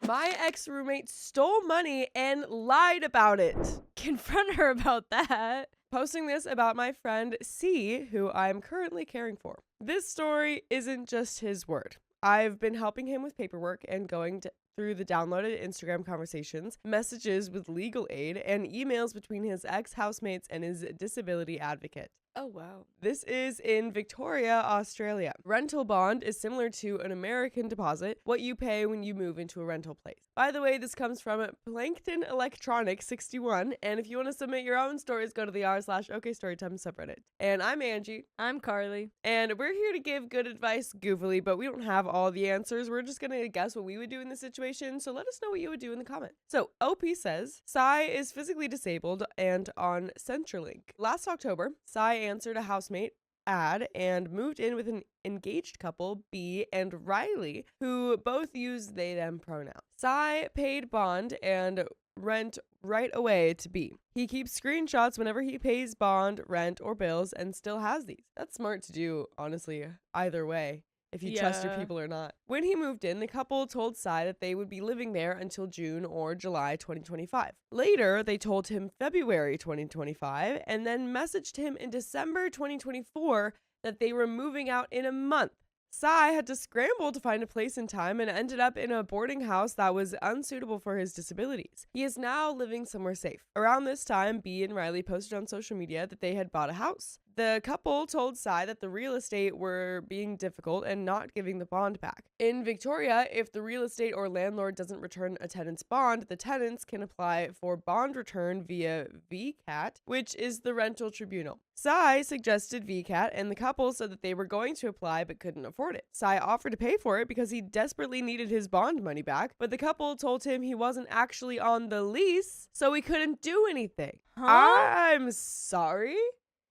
My ex-roommate stole money and lied about it. Confront her about that. Posting this about my friend C, who I'm currently caring for. This story isn't just his word. I've been helping him with paperwork and going through the downloaded Instagram conversations, messages with legal aid, and emails between his ex-housemates and his disability advocate. Oh, wow. This is in Victoria, Australia. Rental bond is similar to an American deposit, what you pay when you move into a rental place. By the way, this comes from Plankton Electronics 61, and if you want to submit your own stories, go to the r/OKStorytime subreddit. And I'm Angie. I'm Carly. And we're here to give good advice goofily, but we don't have all the answers. We're just going to guess what we would do in this situation, so let us know what you would do in the comments. So, OP says, Sai is physically disabled and on Centrelink. Last October, Sai answered a housemate ad and moved in with an engaged couple, B and Riley, who both use they them pronouns. Sai paid bond and rent right away to B. He keeps screenshots whenever he pays bond, rent, or bills and still has these. That's smart to do, honestly, either way, if you trust your people or not. When he moved in, the couple told Sai that they would be living there until June or July 2025. Later, they told him February 2025 and then messaged him in December 2024 that they were moving out in a month. Sai had to scramble to find a place in time and ended up in a boarding house that was unsuitable for his disabilities. He is now living somewhere safe. Around this time, B and Riley posted on social media that they had bought a house. The couple told Sai that the real estate were being difficult and not giving the bond back. In Victoria, if the real estate or landlord doesn't return a tenant's bond, the tenants can apply for bond return via VCAT, which is the rental tribunal. Sai suggested VCAT, and the couple said that they were going to apply but couldn't afford it. Sai offered to pay for it because he desperately needed his bond money back, but the couple told him he wasn't actually on the lease, so he couldn't do anything. Huh? I'm sorry?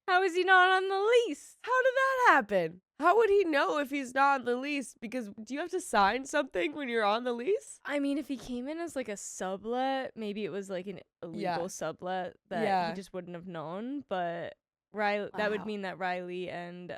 How is he not on the lease? How did that happen? How would he know if he's not on the lease? Because do you have to sign something when you're on the lease? I mean, if he came in as like a sublet, maybe it was like an illegal sublet that he just wouldn't have known. But Riley, that would mean that Riley and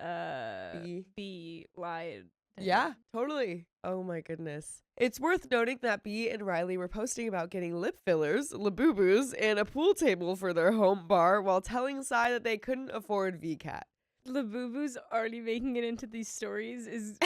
B lied. Yeah, totally. Oh my goodness. It's worth noting that B and Riley were posting about getting lip fillers, Labubus, and a pool table for their home bar while telling Sai that they couldn't afford VCAT. Labubu's already making it into these stories is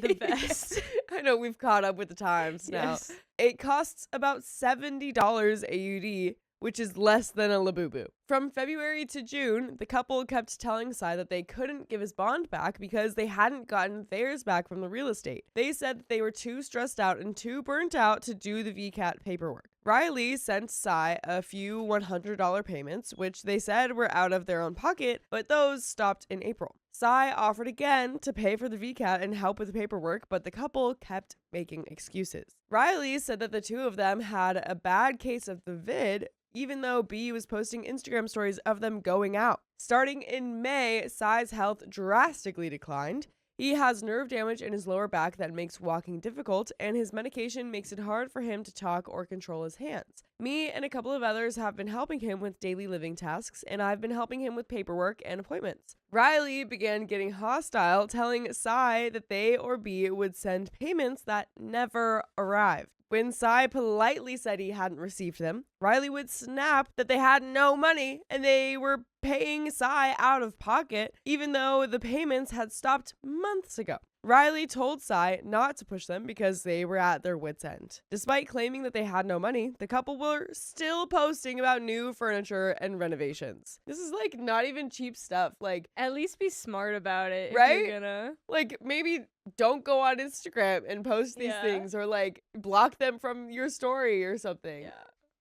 the best. I know, we've caught up with the times now. Yes. It costs about $70 AUD, which is less than a Labubu. From February to June, the couple kept telling Sai that they couldn't give his bond back because they hadn't gotten theirs back from the real estate. They said that they were too stressed out and too burnt out to do the VCAT paperwork. Riley sent Sai a few $100 payments, which they said were out of their own pocket, but those stopped in April. Sai offered again to pay for the VCAT and help with the paperwork, but the couple kept making excuses. Riley said that the two of them had a bad case of the vid, even though B was posting Instagram stories of them going out. Starting in May, Sai's health drastically declined. He has nerve damage in his lower back that makes walking difficult, and his medication makes it hard for him to talk or control his hands. Me and a couple of others have been helping him with daily living tasks, and I've been helping him with paperwork and appointments. Riley began getting hostile, telling Sai that they or B would send payments that never arrived. When Sai politely said he hadn't received them, Riley would snap that they had no money and they were paying Sai out of pocket, even though the payments had stopped months ago. Riley told Sai not to push them because they were at their wits' end. Despite claiming that they had no money, the couple were still posting about new furniture and renovations. This is like not even cheap stuff. Like, at least be smart about it. Right? If you're gonna. Like, maybe don't go on Instagram and post these things, or like block them from your story or something. Yeah.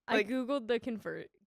Like, I googled the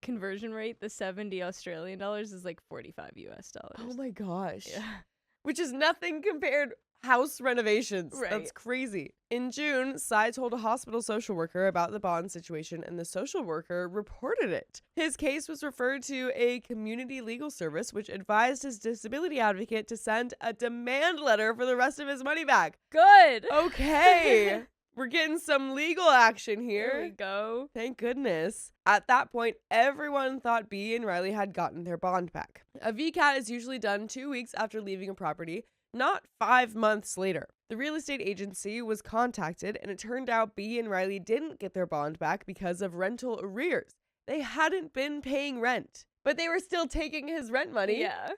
conversion rate. The 70 Australian dollars is like 45 US dollars. oh my gosh. Yeah. Which is nothing compared house renovations. Right. That's crazy. In June, Sai told a hospital social worker about the bond situation, and the social worker reported it. His case was referred to a community legal service, which advised his disability advocate to send a demand letter for the rest of his money back. Good. Okay. We're getting some legal action here. There we go. Thank goodness. At that point, everyone thought B and Riley had gotten their bond back. A VCAT is usually done 2 weeks after leaving a property, not 5 months later. The real estate agency was contacted, and it turned out B and Riley didn't get their bond back because of rental arrears. They hadn't been paying rent, but they were still taking his rent money. Yeah.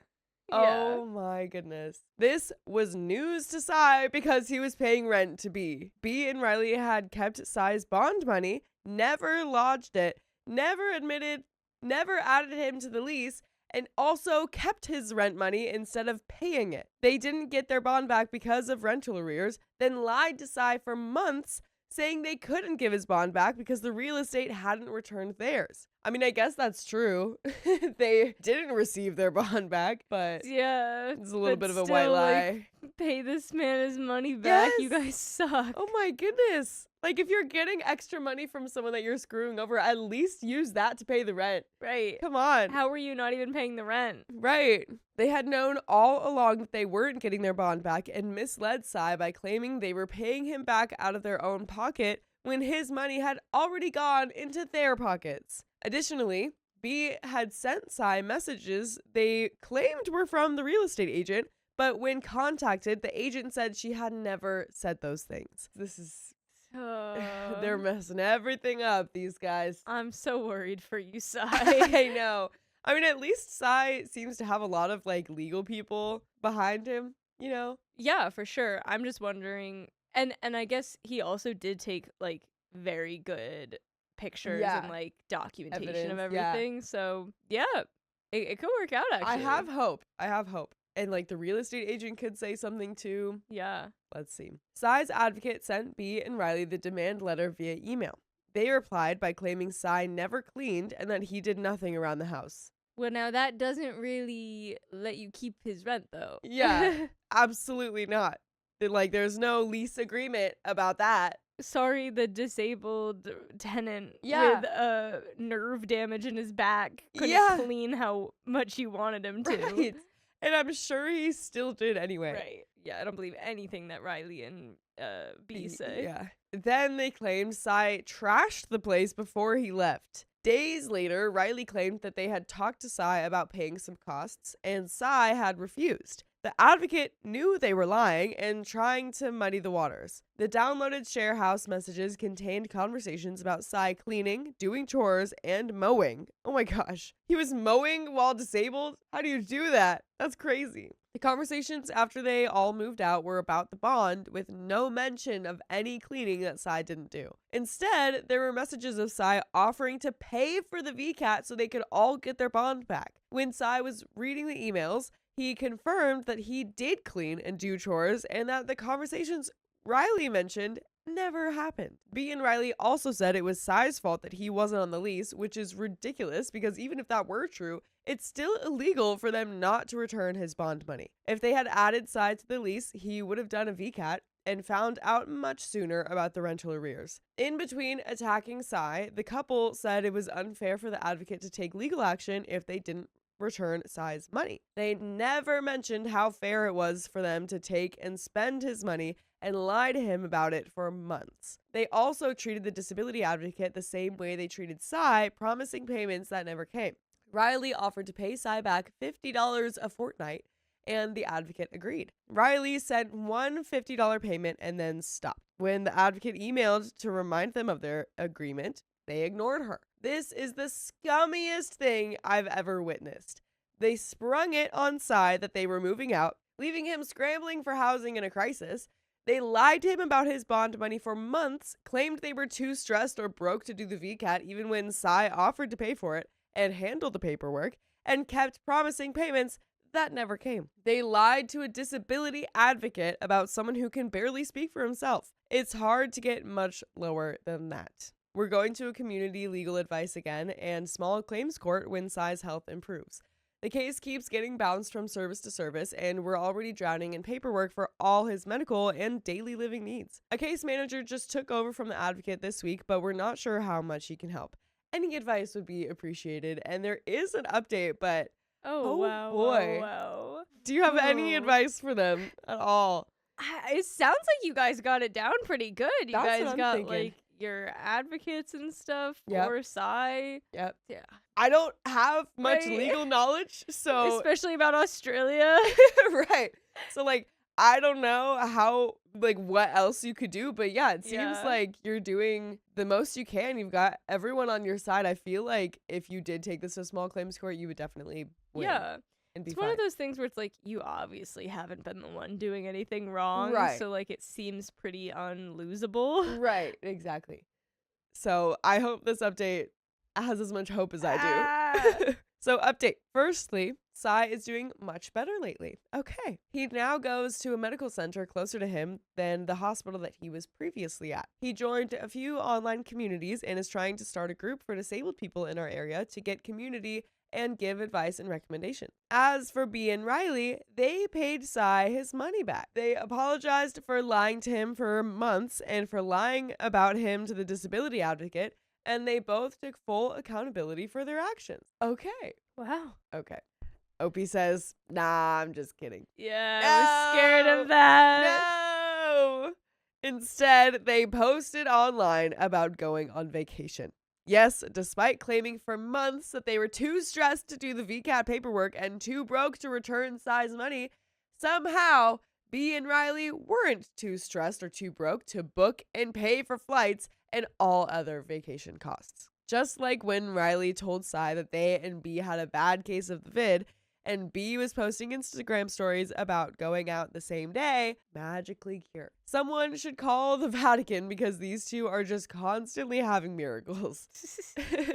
Oh my goodness. This was news to Cy because he was paying rent to B. B and Riley had kept Cy's bond money, never lodged it, never admitted, never added him to the lease, and also kept his rent money instead of paying it. They didn't get their bond back because of rental arrears, then lied to Cy for months, saying they couldn't give his bond back because the real estate hadn't returned theirs. I mean, I guess that's true. They didn't receive their bond back, but yeah, it's a little bit of a white lie. Pay this man his money back. Yes. You guys suck. Oh my goodness. Like, if you're getting extra money from someone that you're screwing over, at least use that to pay the rent. Right. Come on. How were you not even paying the rent? Right. They had known all along that they weren't getting their bond back and misled Cy by claiming they were paying him back out of their own pocket when his money had already gone into their pockets. Additionally, B had sent Cy messages they claimed were from the real estate agent, but when contacted, the agent said she had never said those things. This is... they're messing everything up, these guys. I'm so worried for you, Cy. I know. I mean, at least Cy seems to have a lot of, like, legal people behind him, you know? Yeah, for sure. I'm just wondering... And I guess he also did take, like, very good pictures and, like, documentation of everything. Yeah. So, yeah, it could work out, actually. I have hope. And, like, the real estate agent could say something, too. Yeah. Let's see. Cy's advocate sent B and Riley the demand letter via email. They replied by claiming Cy never cleaned and that he did nothing around the house. Well, now that doesn't really let you keep his rent, though. Yeah, absolutely not. Like, there's no lease agreement about that. Sorry, the disabled tenant with nerve damage in his back couldn't clean how much you wanted him to. Right. And I'm sure he still did anyway. Right. Yeah, I don't believe anything that Riley and B say. Yeah. Then they claimed Cy trashed the place before he left. Days later, Riley claimed that they had talked to Cy about paying some costs, and Cy had refused. The advocate knew they were lying and trying to muddy the waters. The downloaded share house messages contained conversations about Cy cleaning, doing chores, and mowing. Oh my gosh. He was mowing while disabled? How do you do that? That's crazy. The conversations after they all moved out were about the bond, with no mention of any cleaning that Cy didn't do. Instead, there were messages of Cy offering to pay for the VCAT so they could all get their bond back. When Cy was reading the emails, he confirmed that he did clean and do chores and that the conversations Riley mentioned never happened. B and Riley also said it was Cy's fault that he wasn't on the lease, which is ridiculous because even if that were true, it's still illegal for them not to return his bond money. If they had added Cy to the lease, he would have done a VCAT and found out much sooner about the rental arrears. In between attacking Cy, the couple said it was unfair for the advocate to take legal action if they didn't return Cy's money. They never mentioned how fair it was for them to take and spend his money and lie to him about it for months. They also treated the disability advocate the same way they treated Cy, promising payments that never came. Riley offered to pay Cy back $50 a fortnight, and the advocate agreed. Riley sent one $50 payment and then stopped. When the advocate emailed to remind them of their agreement, they ignored her. This is the scummiest thing I've ever witnessed. They sprung it on Cy that they were moving out, leaving him scrambling for housing in a crisis. They lied to him about his bond money for months, claimed they were too stressed or broke to do the VCAT even when Cy offered to pay for it and handle the paperwork, and kept promising payments that never came. They lied to a disability advocate about someone who can barely speak for himself. It's hard to get much lower than that. We're going to a community legal advice again and small claims court when Cy's health improves. The case keeps getting bounced from service to service, and we're already drowning in paperwork for all his medical and daily living needs. A case manager just took over from the advocate this week, but we're not sure how much he can help. Any advice would be appreciated, and there is an update, but oh wow, boy. Wow. Do you have any advice for them at all? It sounds like you guys got it down pretty good. You That's guys what I'm got thinking. Like your advocates and stuff Yep. for Cy. Yep. Yeah. I don't have much Right. legal knowledge, so Especially about Australia. right. So like I don't know how, like, what else you could do, but yeah, it seems like you're doing the most you can. You've got everyone on your side. I feel like if you did take this to small claims court, you would definitely win. Yeah. And be It's fine. one of those things where it's like, you obviously haven't been the one doing anything wrong. Right. So, like, it seems pretty unlosable. Right, exactly. So I hope this update has as much hope as I do. So update. Firstly, Sai is doing much better lately. Okay. He now goes to a medical center closer to him than the hospital that he was previously at. He joined a few online communities and is trying to start a group for disabled people in our area to get community and give advice and recommendation. As for B and Riley, they paid Sai his money back. They apologized for lying to him for months and for lying about him to the disability advocate, and they both took full accountability for their actions. Okay. Wow. Okay. Opie says, nah, I'm just kidding. Yeah, I was scared of that. No! Instead, they posted online about going on vacation. Yes, despite claiming for months that they were too stressed to do the VCAT paperwork and too broke to return Sai's money, somehow B and Riley weren't too stressed or too broke to book and pay for flights and all other vacation costs. Just like when Riley told Sai that they and B had a bad case of the vid, and B was posting Instagram stories about going out the same day, magically cured. Someone should call the Vatican because these two are just constantly having miracles.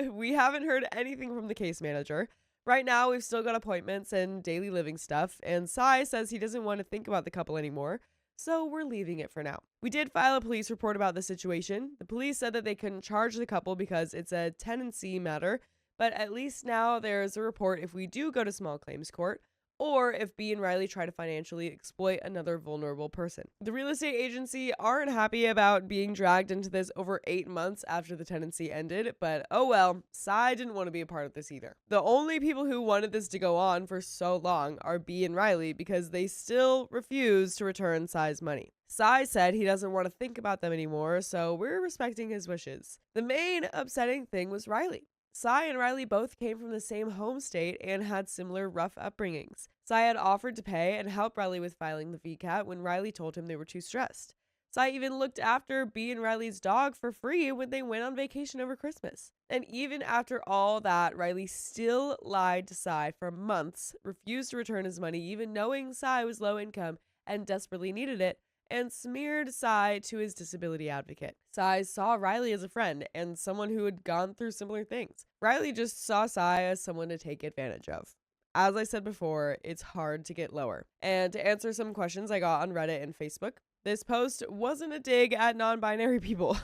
We haven't heard anything from the case manager. Right now, we've still got appointments and daily living stuff, and Sai says he doesn't want to think about the couple anymore, so we're leaving it for now. We did file a police report about the situation. The police said that they couldn't charge the couple because it's a tenancy matter, but at least now there's a report if we do go to small claims court, or if B and Riley try to financially exploit another vulnerable person. The real estate agency aren't happy about being dragged into this over 8 months after the tenancy ended, but oh well, Sai didn't want to be a part of this either. The only people who wanted this to go on for so long are B and Riley because they still refuse to return Sai's money. Sai said he doesn't want to think about them anymore, so we're respecting his wishes. The main upsetting thing was Riley. Sai and Riley both came from the same home state and had similar rough upbringings. Sai had offered to pay and help Riley with filing the VCAT when Riley told him they were too stressed. Sai even looked after B and Riley's dog for free when they went on vacation over Christmas. And even after all that, Riley still lied to Sai for months, refused to return his money even knowing Sai was low income and desperately needed it, and smeared Sai to his disability advocate. Sai saw Riley as a friend and someone who had gone through similar things. Riley just saw Sai as someone to take advantage of. As I said before, it's hard to get lower. And to answer some questions I got on Reddit and Facebook, this post wasn't a dig at non-binary people.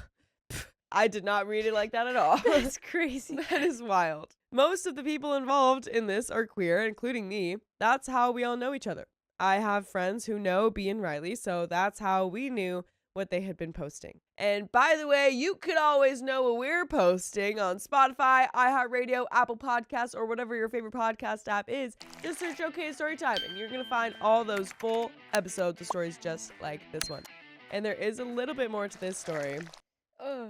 I did not read it like that at all. That's crazy. That is wild. Most of the people involved in this are queer, including me. That's how we all know each other. I have friends who know B and Riley, so that's how we knew what they had been posting. And by the way, you could always know what we're posting on Spotify, iHeartRadio, Apple Podcasts, or whatever your favorite podcast app is. Just search OK Storytime, and you're going to find all those full episodes of stories just like this one. And there is a little bit more to this story.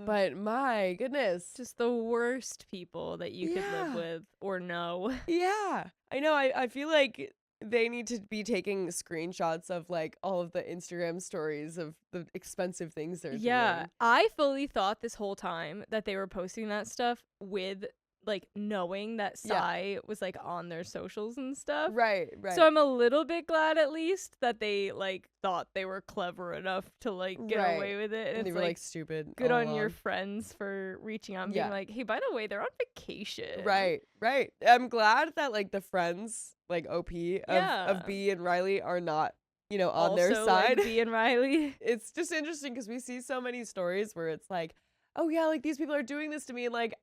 But my goodness. Just the worst people that you could live with or know. Yeah. I know. I feel like they need to be taking screenshots of like all of the Instagram stories of the expensive things they're doing. I fully thought this whole time that they were posting that stuff with like knowing that Sai was like on their socials and stuff. Right. So I'm a little bit glad at least that they like thought they were clever enough to like get away with it. And they were like stupid. Good on your friends for reaching out and being like, hey, by the way, they're on vacation. Right. I'm glad that like the friends like OP of B and Riley are not, on also, their side. Like B and Riley. It's just interesting because we see so many stories where it's like, oh yeah, like these people are doing this to me, and like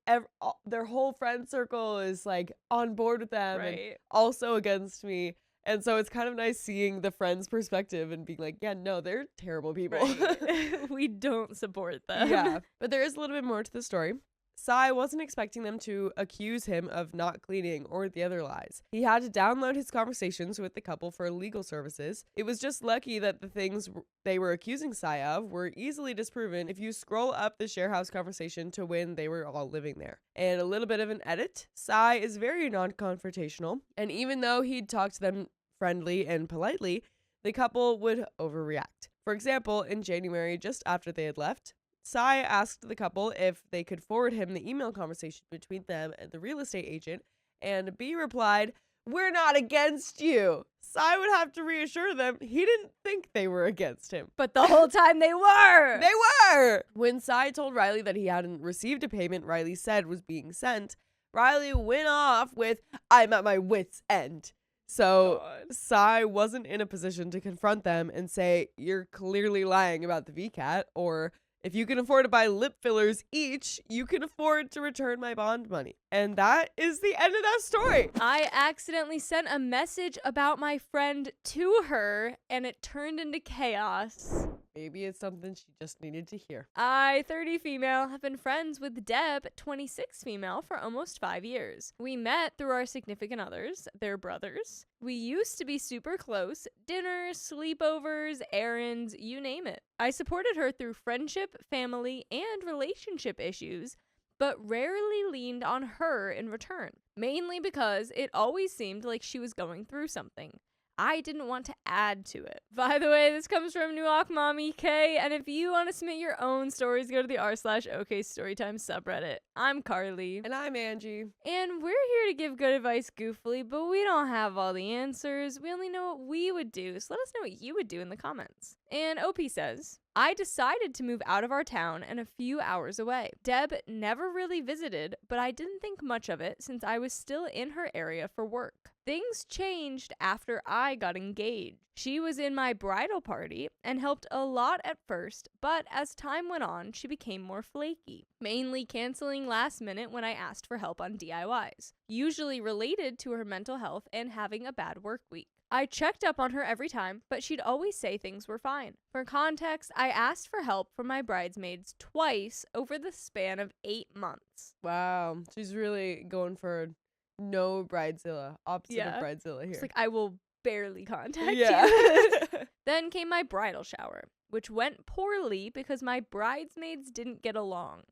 their whole friend circle is like on board with them and also against me. And so it's kind of nice seeing the friends' perspective and being like, yeah, no, they're terrible people. Right. We don't support them. Yeah, but there is a little bit more to the story. Sai wasn't expecting them to accuse him of not cleaning or the other lies. He had to download his conversations with the couple for legal services. It was just lucky that the things they were accusing Sai of were easily disproven if you scroll up the share house conversation to when they were all living there. And a little bit of an edit, Sai is very non-confrontational, and even though he'd talked to them friendly and politely, the couple would overreact. For example, in January, just after they had left, Sai asked the couple if they could forward him the email conversation between them and the real estate agent, and B replied, "We're not against you." Sai would have to reassure them he didn't think they were against him. But the whole time they were! They were! When Sai told Riley that he hadn't received a payment Riley said was being sent, Riley went off with, "I'm at my wit's end." So Sai wasn't in a position to confront them and say, "You're clearly lying about the VCAT," or, "If you can afford to buy lip fillers each, you can afford to return my bond money." And that is the end of that story. I accidentally sent a message about my friend to her, and it turned into chaos. Maybe it's something she just needed to hear. I, 30 female, have been friends with Deb, 26 female, for almost 5 years. We met through our significant others, their brothers. We used to be super close, dinners, sleepovers, errands, you name it. I supported her through friendship, family, and relationship issues, but rarely leaned on her in return, mainly because it always seemed like she was going through something. I didn't want to add to it. By the way, this comes from Nuak Mommy K, and if you want to submit your own stories, go to the r/OK Storytime subreddit. I'm Carly. And I'm Angie. And we're here to give good advice goofily, but we don't have all the answers. We only know what we would do, so let us know what you would do in the comments. And OP says, I decided to move out of our town and a few hours away. Deb never really visited, but I didn't think much of it since I was still in her area for work. Things changed after I got engaged. She was in my bridal party and helped a lot at first, but as time went on, she became more flaky, mainly canceling last minute when I asked for help on DIYs, usually related to her mental health and having a bad work week. I checked up on her every time, but she'd always say things were fine. For context, I asked for help from my bridesmaids twice over the span of 8 months. Wow, she's really going for no bridezilla, opposite of bridezilla here. It's like, I will barely contact you. Then came my bridal shower, which went poorly because my bridesmaids didn't get along.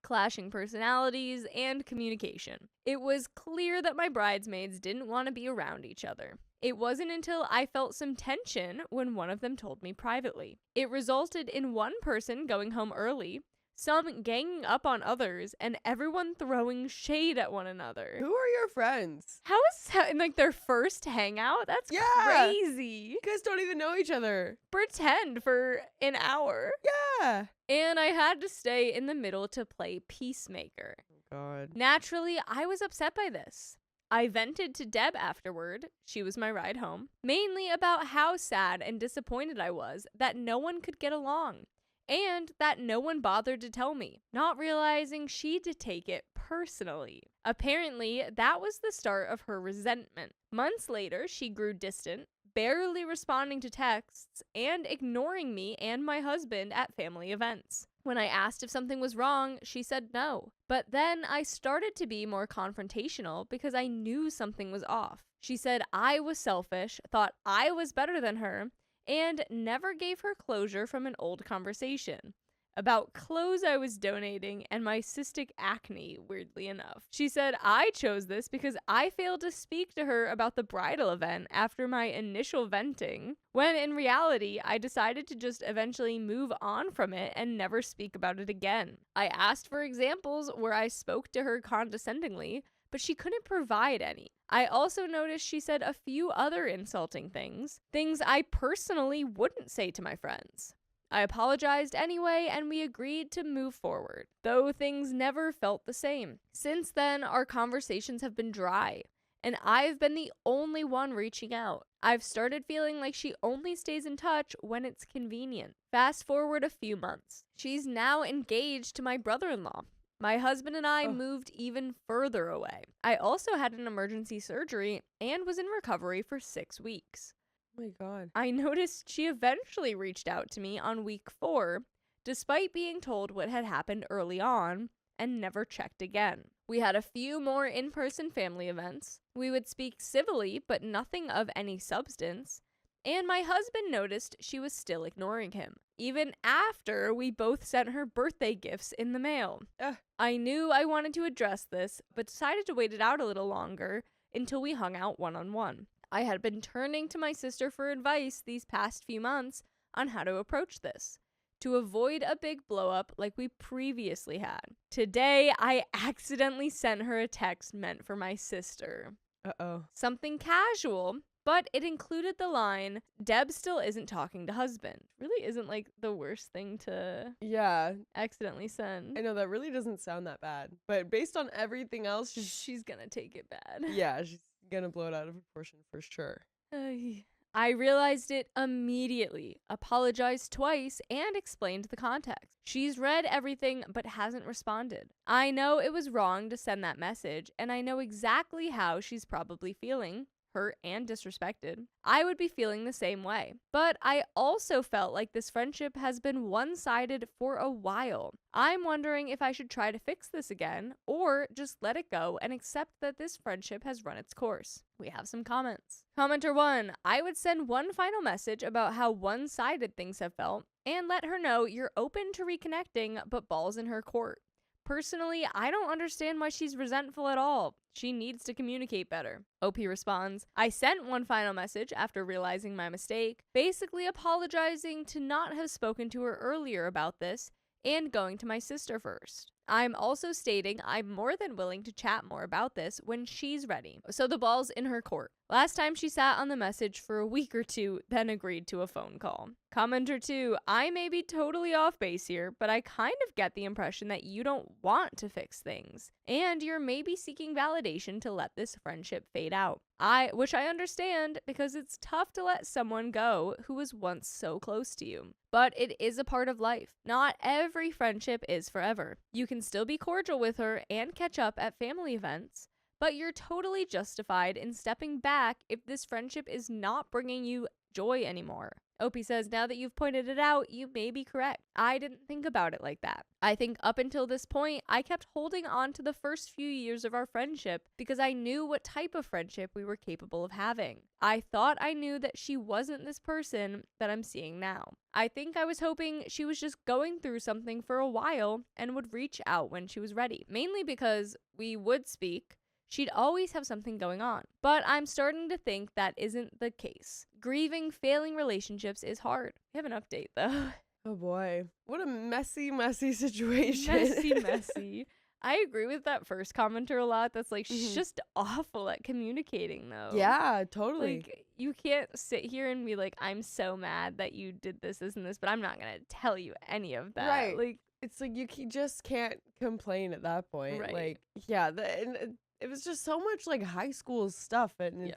Clashing personalities and communication. It was clear that my bridesmaids didn't want to be around each other. It wasn't until I felt some tension when one of them told me privately. It resulted in one person going home early, some ganging up on others, and everyone throwing shade at one another. Who are your friends? How is that in like their first hangout? That's crazy. You guys don't even know each other. Pretend for an hour. Yeah. And I had to stay in the middle to play peacemaker. God. Naturally, I was upset by this. I vented to Deb afterward, she was my ride home, mainly about how sad and disappointed I was that no one could get along, and that no one bothered to tell me, not realizing she'd take it personally. Apparently, that was the start of her resentment. Months later, she grew distant, barely responding to texts, and ignoring me and my husband at family events. When I asked if something was wrong, she said no. But then I started to be more confrontational because I knew something was off. She said I was selfish, thought I was better than her, and never gave her closure from an old conversation about clothes I was donating and my cystic acne, weirdly enough. She said I chose this because I failed to speak to her about the bridal event after my initial venting, when in reality, I decided to just eventually move on from it and never speak about it again. I asked for examples where I spoke to her condescendingly, but she couldn't provide any. I also noticed she said a few other insulting things I personally wouldn't say to my friends. I apologized anyway, and we agreed to move forward, though things never felt the same. Since then, our conversations have been dry, and I've been the only one reaching out. I've started feeling like she only stays in touch when it's convenient. Fast forward a few months. She's now engaged to my brother-in-law. My husband and I moved even further away. I also had an emergency surgery and was in recovery for 6 weeks. Oh my God. I noticed she eventually reached out to me on week 4, despite being told what had happened early on, and never checked again. We had a few more in-person family events. We would speak civilly, but nothing of any substance. And my husband noticed she was still ignoring him, even after we both sent her birthday gifts in the mail. I knew I wanted to address this, but decided to wait it out a little longer until we hung out one-on-one. I had been turning to my sister for advice these past few months on how to approach this to avoid a big blow up like we previously had. Today, I accidentally sent her a text meant for my sister. Something casual, but it included the line, Deb still isn't talking to husband. Really isn't like the worst thing to accidentally send. I know, that really doesn't sound that bad. But based on everything else, she's gonna take it bad. Yeah, she's gonna blow it out of proportion for sure. I realized it immediately, apologized twice, and explained the context. She's read everything but hasn't responded. I know it was wrong to send that message, and I know exactly how she's probably feeling. Hurt and disrespected. I would be feeling the same way. But I also felt like this friendship has been one-sided for a while. I'm wondering if I should try to fix this again or just let it go and accept that this friendship has run its course. We have some comments. Commenter 1, I would send one final message about how one-sided things have felt and let her know you're open to reconnecting, but ball's in her court. Personally, I don't understand why she's resentful at all. She needs to communicate better. OP responds, I sent one final message after realizing my mistake, basically apologizing to not have spoken to her earlier about this and going to my sister first. I'm also stating I'm more than willing to chat more about this when she's ready. So the ball's in her court. Last time she sat on the message for a week or two, then agreed to a phone call. Commenter 2, I may be totally off base here, but I kind of get the impression that you don't want to fix things, and you're maybe seeking validation to let this friendship fade out. Which I understand, because it's tough to let someone go who was once so close to you. But it is a part of life. Not every friendship is forever. You can still be cordial with her and catch up at family events, but you're totally justified in stepping back if this friendship is not bringing you joy anymore. Opie says, now that you've pointed it out, you may be correct. I didn't think about it like that. I think up until this point, I kept holding on to the first few years of our friendship because I knew what type of friendship we were capable of having. I thought I knew that she wasn't this person that I'm seeing now. I think I was hoping she was just going through something for a while and would reach out when she was ready, mainly because we would speak. She'd always have something going on. But I'm starting to think that isn't the case. Grieving failing relationships is hard. We have an update, though. Oh boy. What a messy situation. Messy. I agree with that first commenter a lot. That's like, she's just awful at communicating, though. Yeah, totally. Like, you can't sit here and be like, I'm so mad that you did this and this, but I'm not going to tell you any of that. Right. Like, it's like you just can't complain at that point. Right. Like, yeah, it was just so much like high school stuff, and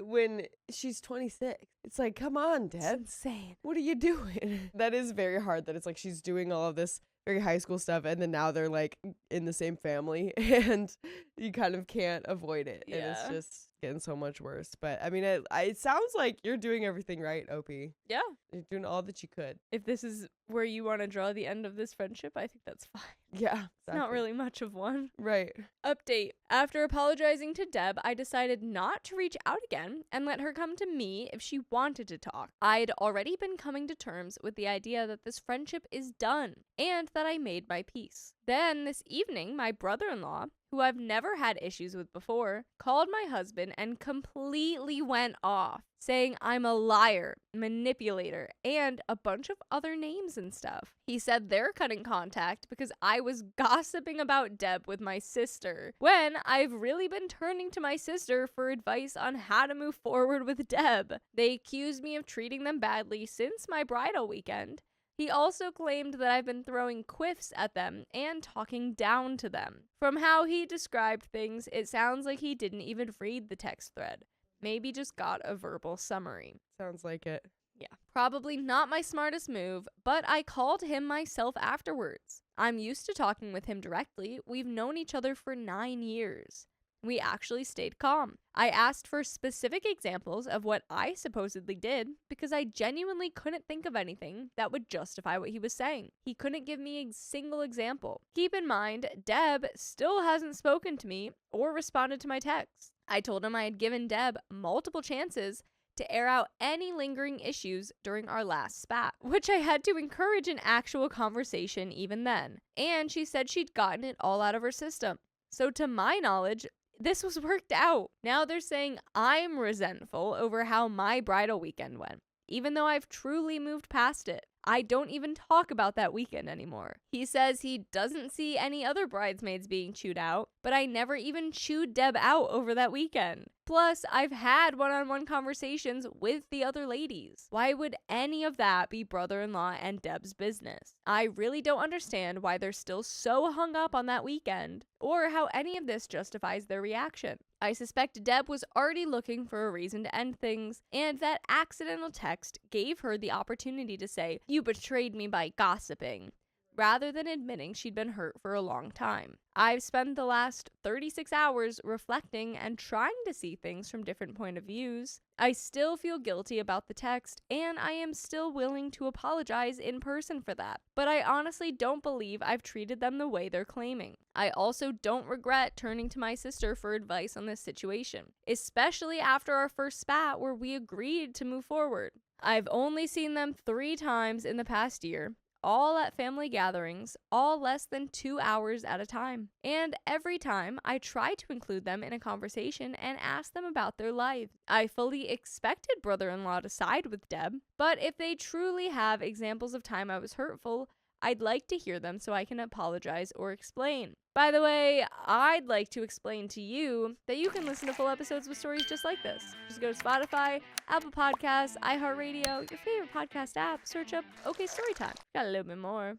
when she's 26, it's like, come on, Deb, it's insane. What are you doing? That is very hard. That it's like she's doing all of this very high school stuff, and then now they're like in the same family, and you kind of can't avoid it, and it's just getting so much worse. But I mean, it sounds like you're doing everything right, Opie. Yeah, you're doing all that you could. If this is where you want to draw the end of this friendship, I think that's fine. Yeah, exactly. It's not really much of one. Right. Update. After apologizing to Deb, I decided not to reach out again and let her come to me if she wanted to talk. I'd already been coming to terms with the idea that this friendship is done and that I made my peace. Then this evening, my brother-in-law, who I've never had issues with before, called my husband and completely went off, saying I'm a liar, manipulator, and a bunch of other names and stuff. He said they're cutting contact because I was gossiping about Deb with my sister, when I've really been turning to my sister for advice on how to move forward with Deb. They accused me of treating them badly since my bridal weekend. He also claimed that I've been throwing quiffs at them and talking down to them. From how he described things, it sounds like he didn't even read the text thread. Maybe just got a verbal summary. Sounds like it. Yeah. Probably not my smartest move, but I called him myself afterwards. I'm used to talking with him directly. We've known each other for 9 years. We actually stayed calm. I asked for specific examples of what I supposedly did because I genuinely couldn't think of anything that would justify what he was saying. He couldn't give me a single example. Keep in mind, Deb still hasn't spoken to me or responded to my texts. I told him I had given Deb multiple chances to air out any lingering issues during our last spat, which I had to encourage an actual conversation even then. And she said she'd gotten it all out of her system. So to my knowledge, this was worked out. Now they're saying I'm resentful over how my bridal weekend went, even though I've truly moved past it. I don't even talk about that weekend anymore. He says he doesn't see any other bridesmaids being chewed out, but I never even chewed Deb out over that weekend. Plus, I've had one-on-one conversations with the other ladies. Why would any of that be brother-in-law and Deb's business? I really don't understand why they're still so hung up on that weekend, or how any of this justifies their reaction. I suspect Deb was already looking for a reason to end things, and that accidental text gave her the opportunity to say, "You betrayed me by gossiping," rather than admitting she'd been hurt for a long time. I've spent the last 36 hours reflecting and trying to see things from different point of views. I still feel guilty about the text, and I am still willing to apologize in person for that. But I honestly don't believe I've treated them the way they're claiming. I also don't regret turning to my sister for advice on this situation, especially after our first spat where we agreed to move forward. I've only seen them 3 times in the past year, all at family gatherings, all less than 2 hours at a time. And every time, I try to include them in a conversation and ask them about their lives. I fully expected brother-in-law to side with Deb, but if they truly have examples of time I was hurtful, I'd like to hear them so I can apologize or explain. By the way, I'd like to explain to you that you can listen to full episodes with stories just like this. Just go to Spotify, Apple Podcasts, iHeartRadio, your favorite podcast app, search up OK Storytime. Got a little bit more.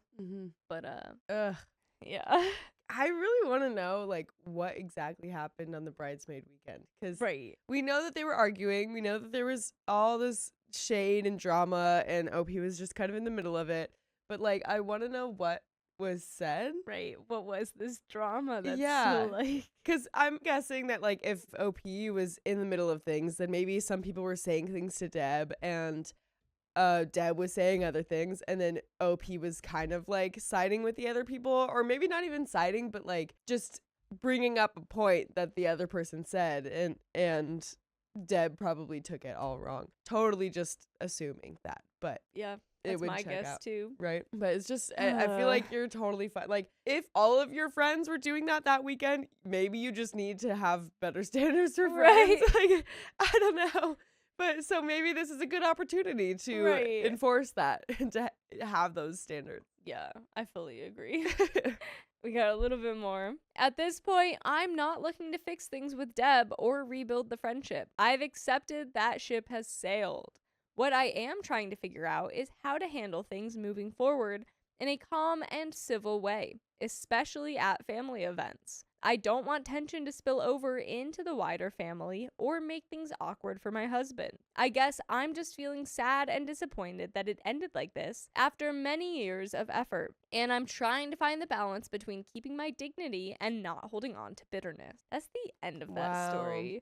But, yeah. I really want to know, like, what exactly happened on the bridesmaid weekend. Because we know that they were arguing. We know that there was all this shade and drama, and OP was just kind of in the middle of it. But, like, I want to know what was said. Right. What was this drama that's so, like... Because I'm guessing that, like, if OP was in the middle of things, then maybe some people were saying things to Deb, and Deb was saying other things, and then OP was kind of, like, siding with the other people, or maybe not even siding, but, like, just bringing up a point that the other person said, and Deb probably took it all wrong. Totally just assuming that, but... Yeah. That's my guess too. Right. But it's just, I feel like you're totally fine. Like, if all of your friends were doing that weekend, maybe you just need to have better standards for friends. Like, I don't know. But so maybe this is a good opportunity to enforce that and to have those standards. Yeah, I fully agree. We got a little bit more. At this point, I'm not looking to fix things with Deb or rebuild the friendship. I've accepted that ship has sailed. What I am trying to figure out is how to handle things moving forward in a calm and civil way, especially at family events. I don't want tension to spill over into the wider family or make things awkward for my husband. I guess I'm just feeling sad and disappointed that it ended like this after many years of effort, and I'm trying to find the balance between keeping my dignity and not holding on to bitterness. That's the end of that story.